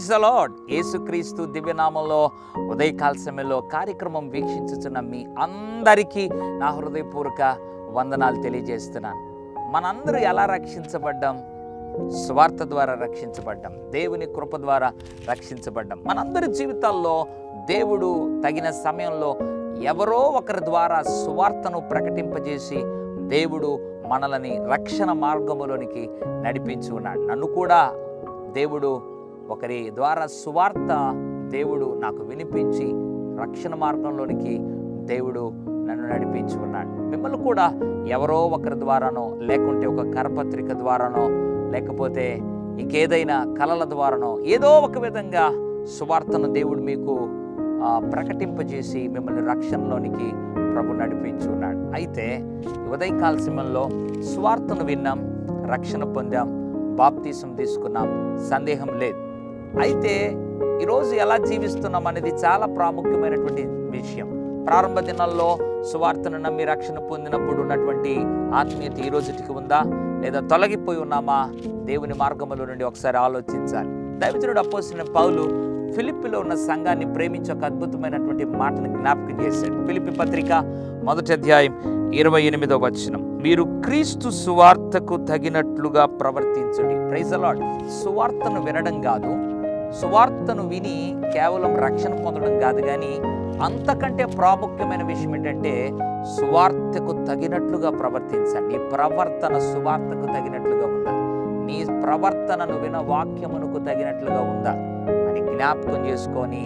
Praise the lord. యేసుక్రీస్తు దివ్యనామంలో ఉదయకాల సమయంలో కార్యక్రమం వీక్షించుచున్న మీ అందరికీ నా హృదయపూర్వక వందనాలు తెలియజేస్తున్నాను. మనందరూ ఎలా రక్షించబడ్డాం? స్వార్థ ద్వారా రక్షించబడ్డాం, దేవుని కృప ద్వారా రక్షించబడ్డాం. మనందరి జీవితాల్లో దేవుడు తగిన సమయంలో ఎవరో ఒకరి ద్వారా సువార్తను ప్రకటింపజేసి దేవుడు మనల్ని రక్షణ మార్గములోనికి నడిపించి ఉన్నాడు. నన్ను కూడా దేవుడు ఒకరి ద్వారా సువార్త దేవుడు నాకు వినిపించి రక్షణ మార్గంలోనికి దేవుడు నన్ను నడిపించి ఉన్నాడు. మిమ్మల్ని కూడా ఎవరో ఒకరి ద్వారానో, లేకుంటే ఒక కరపత్రిక ద్వారానో, లేకపోతే ఇంకేదైనా కళల ద్వారానో ఏదో ఒక విధంగా సువార్తను దేవుడు మీకు ప్రకటింపజేసి మిమ్మల్ని రక్షణలోనికి ప్రభు నడిపించి ఉన్నాడు. అయితే ఉదయకాల సమయంలో సువార్తను విన్నాం, రక్షణ పొందాం, బాప్తీసం తీసుకున్నాం, సందేహం లేదు. అయితే ఈరోజు ఎలా జీవిస్తున్నాం అనేది చాలా ప్రాముఖ్యమైనటువంటి విషయం. ప్రారంభ దినాల్లో సువార్తను నమ్మి రక్షణ పొందినప్పుడు ఉన్నటువంటి ఆత్మీయత ఈ రోజుకి ఉందా, లేదా తొలగిపోయి ఉన్నామా? దేవుని మార్గములో నుండి ఒకసారి ఆలోచించాలి. దైవజనుడు అపోస్తలుడైన పౌలు ఫిలిప్పీలో ఉన్న సంఘాన్ని ప్రేమించి ఒక అద్భుతమైనటువంటి మాటను జ్ఞాపకం చేశాడు. ఫిలిప్పీ పత్రిక 1వ అధ్యాయం 28వ వచనం, మీరు క్రీస్తు సువార్తకు తగినట్లుగా ప్రవర్తించండి. Praise the lord. సువార్తను వినడం కాదు, సువార్తను విని కేవలం రక్షణ పొందడం కాదు, కానీ అంతకంటే ప్రాముఖ్యమైన విషయం ఏంటంటే సువార్తకు తగినట్లుగా ప్రవర్తించండి. నీ ప్రవర్తన సువార్తకు తగినట్లుగా ఉందా? నీ ప్రవర్తనను విన వాక్యమునకు తగినట్లుగా ఉందా అని జ్ఞాపకం చేసుకొని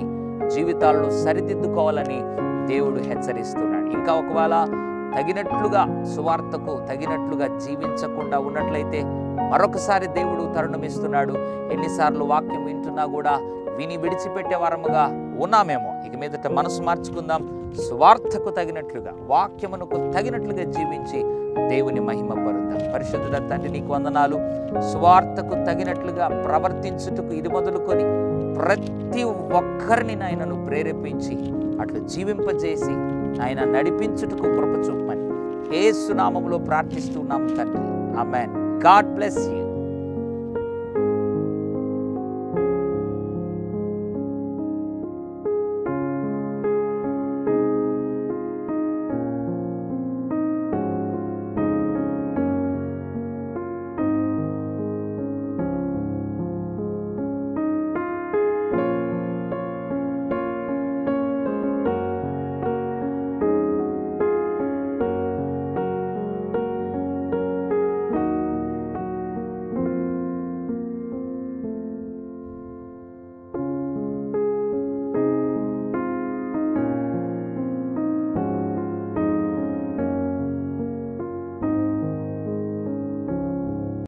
జీవితాల్లో సరిదిద్దుకోవాలని దేవుడు హెచ్చరిస్తున్నాడు. ఇంకా ఒకవేళ తగినట్లుగా సువార్తకు తగినట్లుగా జీవించకుండా ఉన్నట్లయితే మరొకసారి దేవుడు తరుణం ఇస్తున్నాడు. ఎన్నిసార్లు వాక్యం వింటున్నా కూడా విని విడిచిపెట్టే వారముగా ఉన్నామేమో. ఇక మీదట మనసు మార్చుకుందాం. సువార్తకు తగినట్లుగా, వాక్యమునకు తగినట్లుగా జీవించి దేవుని మహిమ పరుద్దాం. పరిశుద్ధుడ తండ్రి, నీకు వందనాలు. సువార్తకు తగినట్లుగా ప్రవర్తించుటకు ఇది మొదలుకొని ప్రతి ఒక్కరిని నాయనను ప్రేరేపించి అట్లు జీవింపజేసి ఆయన నడిపించుటకు కృప చూపమని యేసు నామములో ప్రార్థిస్తున్నాము తండ్రి. ఆమేన్. God bless you.